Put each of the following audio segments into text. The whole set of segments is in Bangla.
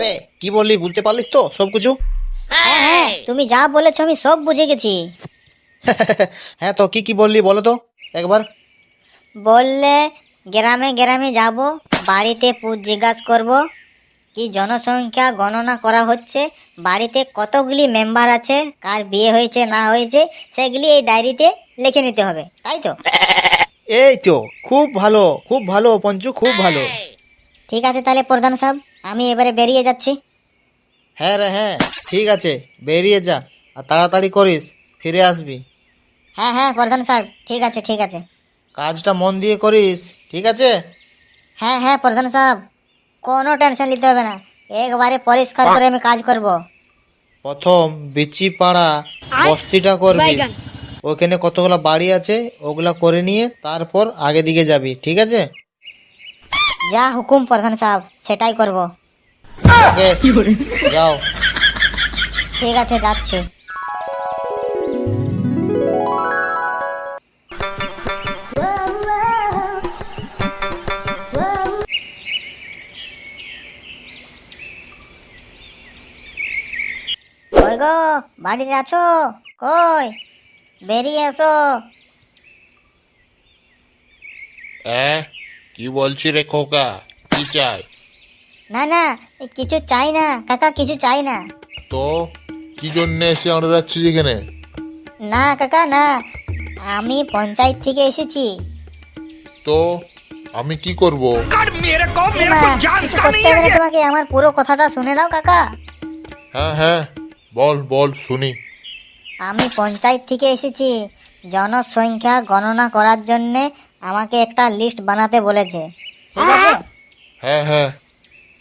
হ্যাঁ রে, কি বললি বুঝতে পারলিস তো সব কিছু? হ্যাঁ হ্যাঁ, তুমি যা বলেছো আমি সব বুঝে গেছি। হ্যাঁ, তো কি কি বললি বলো তো একবার। বললে গ্রামে গ্রামে যাব, বাড়িতে জিজ্ঞাসা করব কি জনসংখ্যা গণনা করা হচ্ছে, বাড়িতে কতগুলি মেম্বার আছে, কার বিয়ে হয়েছে না হয়েছে সেগুলি এই ডায়েরিতে লিখে নিতে হবে, তাই তো? এই তো, খুব ভালো খুব ভালো পঞ্চু, খুব ভালো। ঠিক আছে তাহলে প্রধান সাহেব, আমি এবারে বেরিয়ে যাচ্ছি। হ্যাঁ রে হ্যাঁ, ঠিক আছে, বেরিয়ে যা আর তাড়াতাড়ি করিস, ফিরে আসবি। হ্যাঁ হ্যাঁ প্রধান সাহেব, ঠিক আছে ঠিক আছে। কাজটা মন দিয়ে করিস, ঠিক আছে? হ্যাঁ হ্যাঁ প্রধান সাহেব, কোনো টেনশন নিতে হবে না, একবারে পরিষ্কার করে আমি কাজ করব। প্রথম বিচিপাড়া বস্তিটা করবি, ওখানে কতগুলা বাড়ি আছে ওগুলা করে নিয়ে তারপর আগে দিকে যাবি, ঠিক আছে? যা হুকুম প্রধান সাহেব, সেটাই করব। ওকে, যাও। ঠিক আছে, যাচ্ছি। কই গো, বাড়িতে আছো? কই, বেরিয়ে এসো। কি বলছি রে খোকা, কি চাই? না না, কিছু চাই না কাকা, কিছু চাই না। তো কি জন্য এসে আমরা যাচ্ছি যেখানে? না কাকা না, আমি পঞ্চায়েত থেকে এসেছি। তো আমি কি করব? এমা, কিছু করতে হবে না তোমাকে, আমার পুরো কথাটা শুনে নাও কাকা। হ্যাঁ হ্যাঁ, বল বল শুনি। আমি পঞ্চায়েত থেকে এসেছি, জনসংখ্যা গণনা করার জন্য আমাকে একটা লিস্ট বানাতে বলেছে, ঠিক আছে? হ্যাঁ হ্যাঁ,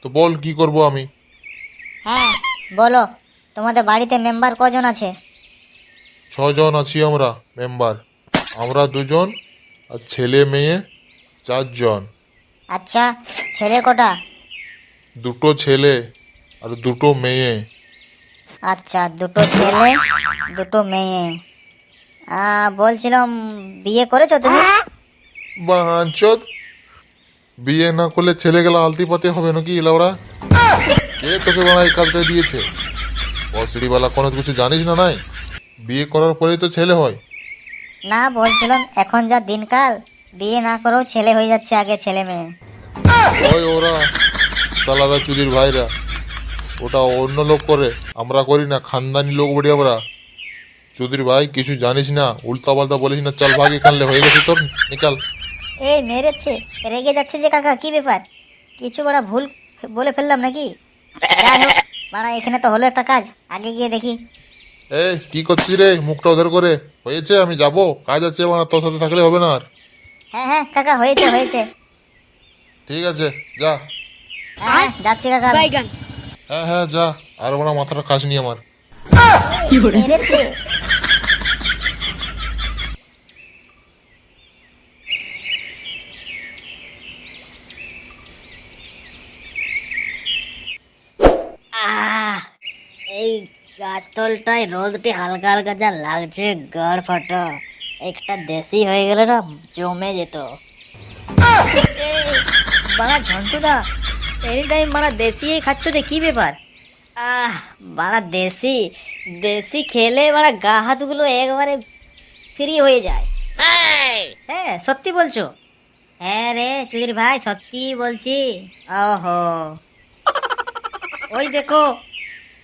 তো বল কি করব আমি? হ্যাঁ বলো, তোমাদের বাড়িতে মেম্বার কজন আছে? 6 জন আছি আমরা মেম্বার। আমরা 2 জন আর ছেলে মেয়ে 4 জন। আচ্ছা, ছেলে কটা? 2টো ছেলে আর 2টো মেয়ে। আচ্ছা, দুটো ছেলে দুটো মেয়ে। বলছিলাম, বিয়ে করেছো তুমি? বাঞ্চদ, বিয়ে না করলে ছেলেগুলো আলতি পাতে হবে নাকি লাউরা? কে তোকে বাড়া এই কাজটা দিয়েছে? বসড়িওয়ালা কোনো কিছু জানিস না নাই? বিয়ে করার পরেই তো ছেলে হয়। না, বলছিলাম এখন যা দিনকাল, বিয়ে না করেও ছেলে হয়ে যাচ্ছে আগে ছেলে মেয়ে। ওই ওরা সালারা চুদির ভাইরা, ওটা অন্য লোক করে, আমরা করি না, খানদানি লোক বলি আমরা। চুদির ভাই কিছু জানিস না, উল্টা পাল্টা বলিস না, চল ভাগ এখানলে, হয়ে গেছে তোর, নিকাল। এই মেরেছে, রেগে যাচ্ছে যে কাকা, কি ব্যাপার? কিছু বড় ভুল বলে ফেললাম নাকি? যাই হোক, বাড়া এখানে তো হলো একটা কাজ, আগে গিয়ে দেখি। এই কি করছিস রে, মুখটা ওদের করে? হয়েছে, আমি যাব, কাজ আছে আমার, তোর সাথে থাকলে হবে না আর। হ্যাঁ হ্যাঁ কাকা, হয়েছে হয়েছে। ঠিক আছে, যা। হ্যাঁ যাচ্ছি কাকা আমি। হ্যাঁ হ্যাঁ যা, আর ওরা মাথাটা কাজ নি আমার। মেরেছে। আহ, এই গাছতলটায় রোদটি হালকা হালকা যা লাগছে, গাড় ফাটা, একটা দেশি হয়ে গেলে না জমে যেত। বাড়া ঝন্টুদা, এনি টাইম বাড়া দেশি খাচ্ছ যে, কি ব্যাপার? বাড়া দেশি দেশি খেলে বাড়া গা হাতগুলো একবারে ফ্রি হয়ে যায়। হ্যাঁ সত্যি বলছো? হ্যাঁ রে চুদির ভাই, সত্যি বলছি। ওহো, ওই দেখো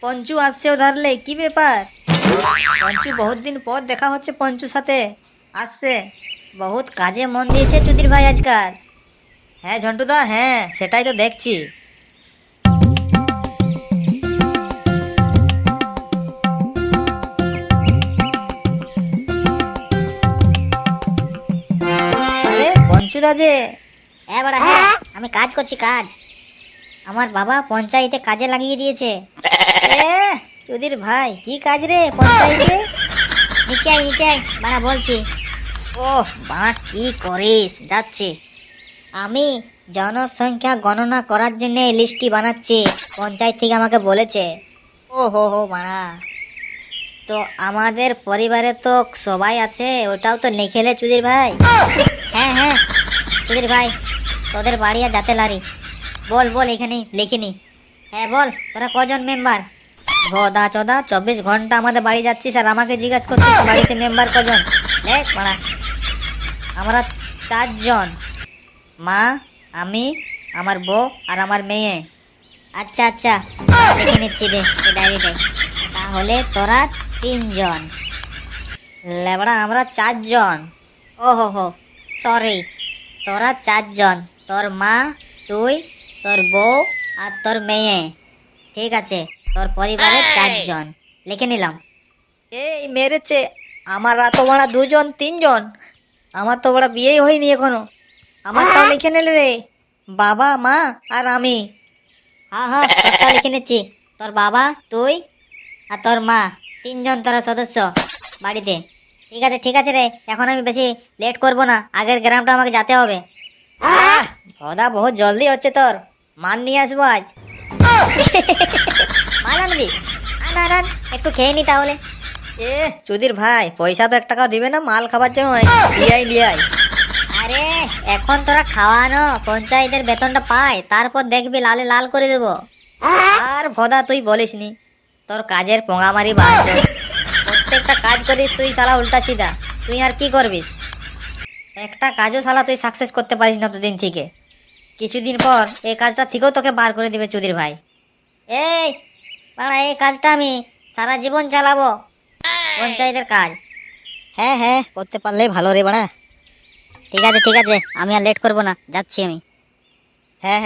পঞ্চু আসছে ধরলে, কি ব্যাপার? পঞ্চু, বহুত দিন পর দেখা হচ্ছে পঞ্চুর সাথে, আসছে, বহুত কাজে মন দিয়েছে চুদির ভাই আজকাল। হ্যাঁ ঝন্টুদা, হ্যাঁ সেটাই তো দেখছি। আরে পঞ্চুদা যে, হ্যাঁ বড়া হ্যাঁ, আমি কাজ করছি, কাজ আমার বাবা পঞ্চায়েতে কাজে লাগিয়ে দিয়েছে। এ চুদির ভাই, কি কাজ রে পঞ্চায়েতে? নিচে আয় নিচে আয়, বাড়া বলছি। ও বাড়া, কি করিস? যাচ্ছি। আমি জনসংখ্যা গণনা করার জন্য এই লিস্টটি বানাচ্ছি, পঞ্চায়েত থেকে আমাকে বলেছে। ও হো হো বাড়া, তো আমাদের পরিবারে তো সবাই আছে, ওটাও তো লিখেলে চুদির ভাই। হ্যাঁ হ্যাঁ চুদির ভাই, তোদের বাড়ি আর যাতে লারি, বল বল, এখানে লিখিনি। হ্যাঁ বল, তোরা কজন মেম্বার? ভদা চদা 24 ঘন্টা আমাদের বাড়ি যাচ্ছিস আর আমাকে জিজ্ঞাসা করছিস বাড়িতে মেম্বার কজন? দেখ মারা, আমরা 4 জন, মা, আমি, আমার বউ আর আমার মেয়ে। আচ্ছা আচ্ছা, লিখে নিচ্ছি দে এই ডায়েরিতে। তাহলে তোরা 3 জন। লেবড়া আমরা 4 জন। ওহো হো সরি, তোরা 4 জন, তোর মা, তুই, তোর বউ আর তোর মেয়ে। ঠিক আছে, তোর পরিবারের 4 জন লিখে নিলাম। এই মেরেছে, আমার তো বড়া 2 জন 3 জন, আমার তো বড়া বিয়েই হয়নি এখনো। আমারটাও লিখে নিলে রে, বাবা মা আর আমি। হ্যাঁ হ্যাঁ, তোরটা লিখে নিচ্ছি। তোর বাবা, তুই আর তোর মা, 3 জন তোরা সদস্য বাড়িতে। ঠিক আছে রে, এখন আমি বেশি লেট করব না, আগের গ্রামটা আমাকে যেতে হবে। ভদা বহুত জলদি হচ্ছে তোর, মান নিয়ে আসবো আজ। মাল আনবি? আন, একটু খেয়ে নি তাহলে। চুদির ভাই, পয়সা তো 1 টাকাও দিবে না মাল খাবার জন্য, লিয়াই। আরে এখন তোরা খাওয়ানো পঞ্চায়েতের বেতনটা পায়, তারপর দেখবি লালে লাল করে দেবো। আর ভদা তুই বলিস নি, তোর কাজের পোঙামারি বাঞ্চ, প্রত্যেকটা কাজ করিস তুই শালা উল্টা সিধা। তুই আর কি করবিস? একটা কাজও শালা তুই সাকসেস করতে পারিস না দুদিন থেকে। কিছুদিন পর এই কাজটা থেকেও তোকে বার করে দিবে চুদির ভাই। এই বাড়া, এই কাজটা আমি সারা জীবন চালাবো, পঞ্চায়েতের কাজ। হ্যাঁ, করতে পারলেই ভালো রে বাড়া। ঠিক আছে, আমি আর লেট করবো না, যাচ্ছি আমি। হ্যাঁ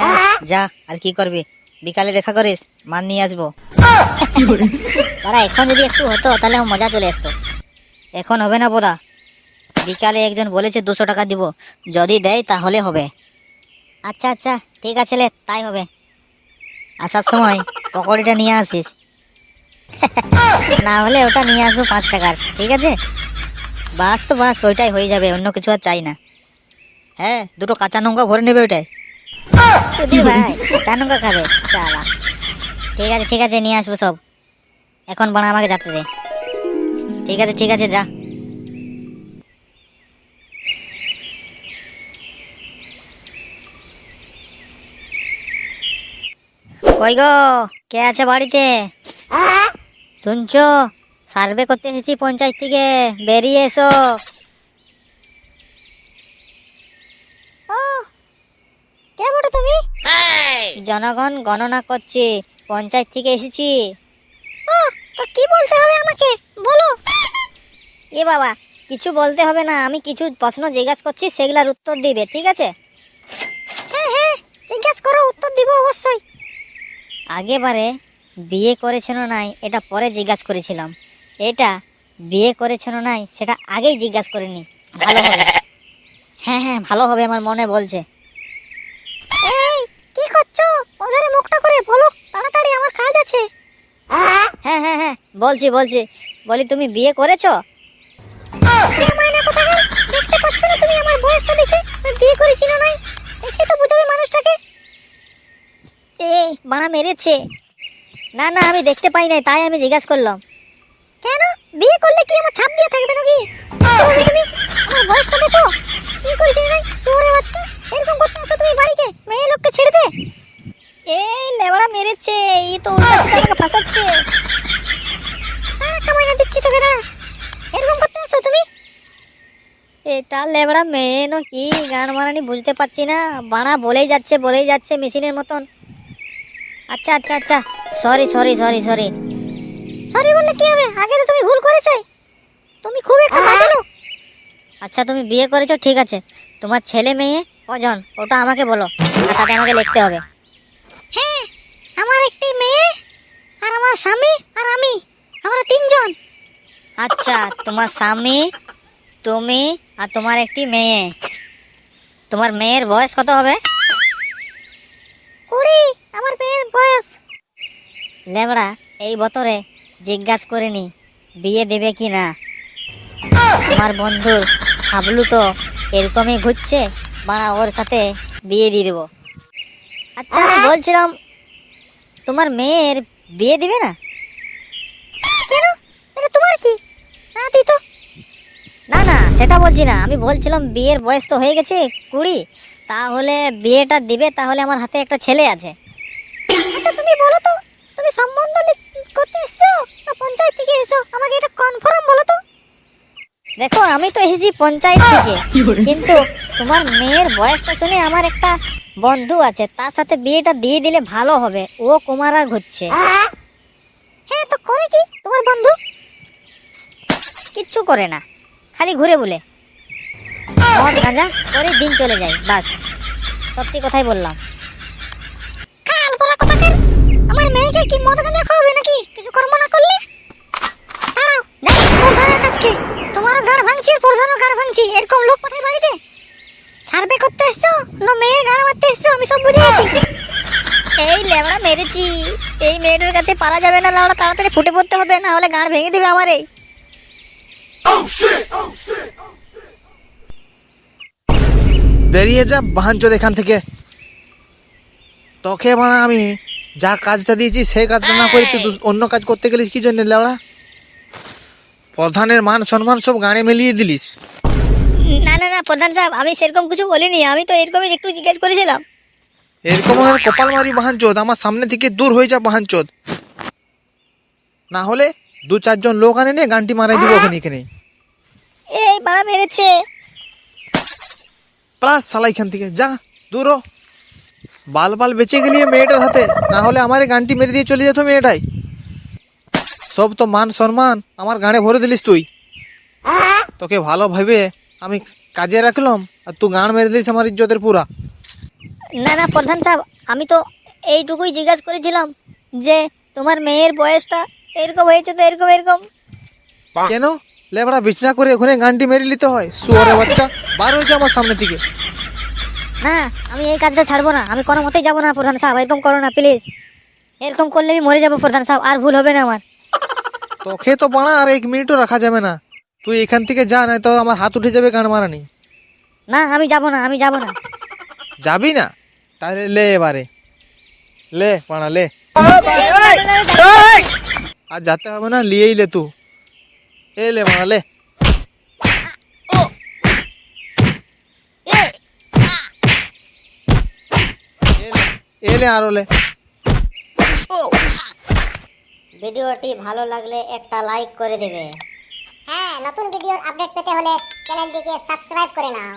যা, আর কি করবি, বিকালে দেখা করিস, মান নিয়ে আসবো। বাড়া এখন যদি একটু হতো তাহলে মজা চলে আসতো, এখন হবে না বোধা। বিকালে একজন বলেছে 200 টাকা দিব, যদি দেয় তাহলে হবে। আচ্ছা ঠিক আছে লে, তাই হবে। আসার সময় পকোড়িটা নিয়ে আসিস, না হলে ওটা নিয়ে আসবো 5 টাকার। ঠিক আছে, বাস তো বাস, ওইটাই হয়ে যাবে, অন্য কিছু আর চাই না। হ্যাঁ, 2টো কাঁচা লঙ্কা ভরে নেবে ওইটাই। সুধীর ভাই কাঁচা লঙ্কা খাবে শালা। ঠিক আছে নিয়ে আসবো সব, এখন বানা আমাকে যেতে দে। ঠিক আছে যা। কই গো, কে আছে বাড়িতে? শুনছো, সার্ভে করতে এসেছি পঞ্চায়েত থেকে, বেরিয়ে এসো। কে বটে তুমি? জনগণ গণনা করছি, পঞ্চায়েত থেকে এসেছি। তো কি বলতে হবে আমাকে বলো। এ বাবা, কিছু বলতে হবে না, আমি কিছু প্রশ্ন জিজ্ঞাসা করছি, সেগুলার উত্তর দিবে। ঠিক আছে? হ্যাঁ জিজ্ঞাসা করো, উত্তর দিব অবশ্যই। আগেবারে বিয়ে করেছেন নাই এটা পরে জিজ্ঞাসা করেছিলাম, এটা বিয়ে করেছেন নাই সেটা আগেই জিজ্ঞাসা করিনি। ভালো হবে। হ্যাঁ ভালো হবে, আমার মনে বলছে। এই কি করছো? ওদের মুখটা করে বলো তাড়াতাড়ি, আমার কাজ আছে। হ্যাঁ বলছি, বলি তুমি বিয়ে করেছো? দেখতে পাচ্ছ না তুমি আমার বয়সটা দেখে? বিয়ে করেছি না নাই দেখে তো বুঝাবে মানুষটাকে। এই বানা মেরেছে। না আমি দেখতে পাই নাই, তাই আমি জিজ্ঞাসা করলাম। কেন বিয়ে করলে কি আমার ছাপ দিয়ে থাকবে নাকি? তুমি আমার বয়সটা দেখো, বিয়ে করেছি নাই শুয়োরের বাচ্চা। এরকম করতে আসো তুমি বাড়িতে, মেয়ে লোককে ছেড়ে দে। এই লেবড়া মেরেছে, এই তো উল্টা সিধা আমাকে ফাঁসাচ্ছে। টাকা মাইনা দিচ্ছি তোকে, দাঁড়া। এরকম করতে আসো তুমি? এটা লেবড়া মেয়ে না কি গান মারানি বুঝতে পারছি না, বানা বলেই যাচ্ছে মেশিনের মতন। আচ্ছা সরি বললে কি হবে, আগে তো তুমি ভুল করেছো, তুমি খুব একটা বাজে লোক। আচ্ছা তুমি বিয়ে করেছো ঠিক আছে, তোমার ছেলে মেয়ে কজন ওটা আমাকে বলো, খাতাতে আমাকে লিখতে হবে। হ্যাঁ, আমার একটি মেয়ে আর আমার স্বামী আর আমি, আমরা 3 জন। আচ্ছা, তোমার স্বামী, তুমি আর তোমার একটি মেয়ে। তোমার মেয়ের বয়স কত হবে? 20 আমার মেয়ের বয়স। লেবড়া এই বছরে জিজ্ঞাসা করিনি বিয়ে দেবে কি না। আমার বন্ধুর হাবলু তো এরকমই ঘুরছে, বাড়া ওর সাথে বিয়ে দিয়ে দেবো। আচ্ছা আমি বলছিলাম তোমার মেয়ের বিয়ে দিবে না? কেন, এটা তোমার কি? না দিত না সেটা বলছি না, আমি বলছিলাম বিয়ের বয়স তো হয়ে গেছে 20, তাহলে বিয়েটা দিবে, তাহলে আমার হাতে একটা ছেলে আছে। আচ্ছা তুমি বলো তো, তুমি সম্বন্ধ করতে এসছো না পঞ্চায়েত থেকে এসছো? আমাকে এটা কনফার্ম বলো তো। দেখো আমি তো এসেছি পঞ্চায়েত থেকে, কিন্তু তোমার মেয়ের বয়সটা শুনে আমার একটা বন্ধু আছে, তার সাথে বিয়েটা দিয়ে দিলে ভালো হবে। ও কুমারা ঘুরছে। হ্যাঁ, তো করে কি তোমার বন্ধু? কিচ্ছু করে না, খালি ঘুরে বলে মদ গাঁজা করে দিন চলে যায়, বাস। সত্যি কথাই বললাম। কাল বলা কথাকার, আমার মেয়েকে কি মদ গাঁজা খাওয়াবে নাকি কিছু কর্ম না করলে? দাঁড়াও, যাচ্ছি প্রধানের কাছকে। তোমারও গাড় ভাঙছি আর প্রধানও গাড় ভাঙছি, এরকম লোক পাঠাই বাড়িতে? সার্ভে করতে এসছো না মেয়ের গাড় মারতে এসছো আমি সব বুঝে গেছি। এই লেবড়া মেরেছি, এই মেয়েটার কাছে পারা যাবে না লাউড়া, তাড়াতাড়ি ফুটে পড়তে হবে, না হলে গাড় ভেঙে দিবে আমার। এই বেরিয়ে যা বাহানচোদ এখান থেকে। তোকে বানা আমি যা কাজটা দিয়েছি সেই কাজটা না করে তুই অন্য কাজ করতে গেলিস কি জন্য লেওড়া? প্রধানের মান সম্মান সব গানে মিলিয়ে দিলিস। না না না প্রধান সাহেব, আমি সেরকম কিছু বলিনি, আমি তো এরকমই একটু জিজ্ঞেস করেছিলাম। এরকম আমার কপাল মারি বাহানচোদ, আমার সামনে থেকে দূর হয়ে যা বাহানচোদ, না হলে 2-4 জন লোক আনে নিয়ে গানটি মারাই দিব ওখানে এখানে। এই বাড়া মেরেছে। প্লাস সালা এখান থেকে যা দূর হ। বাল বাল বেঁচে গেলি মেয়েটার হাতে, না হলে আমার এই গানটি মেরে দিয়ে চলে যেত মেয়েটাই। সব তো মান সম্মান আমার গানে ভরে দিলিস তুই। তোকে ভালো ভাবে আমি কাজে রাখলাম আর তুই গান মেরে দিলিস আমার ইজ্জতের পুরা। না না প্রধান সাহেব, আমি তো এইটুকুই জিজ্ঞাসা করেছিলাম যে তোমার মেয়ের বয়সটা এরকম হয়েছে তো এরকম এরকম। কেন লেবড়া বিছনা করে ওখানে গানটি মেরে নিতে হয়? শুয়ারের বাচ্চা, বার হয়ে যা আমার সামনে থেকে। না, আমি এই কাজটা ছাড়বো না, আমি কোনো মতেই যাবো না প্রধান সাহেব, এরকম করো না প্লিজ। এরকম করলে আমি মরে যাবো প্রধান সাহেব, আর ভুল হবে না আমার। তোকে তো বানা আর 1 মিনিটও রাখা যাবে না, তুই এখান থেকে যা, না তো আমার হাত উঠে যাবে গান মারানি। না আমি যাবো না, আমি যাবো না। যাবি না? তাহলে লে এবারে লে পানা লে। আর যেতে হবে না, লিয়েই লে তুই। এ লে পানা লে। এলে আরো লে। ভিডিওটি ভালো লাগলে একটা লাইক করে দেবে। হ্যাঁ, নতুন ভিডিওর আপডেট পেতে হলে চ্যানেলটিকে সাবস্ক্রাইব করে নাও।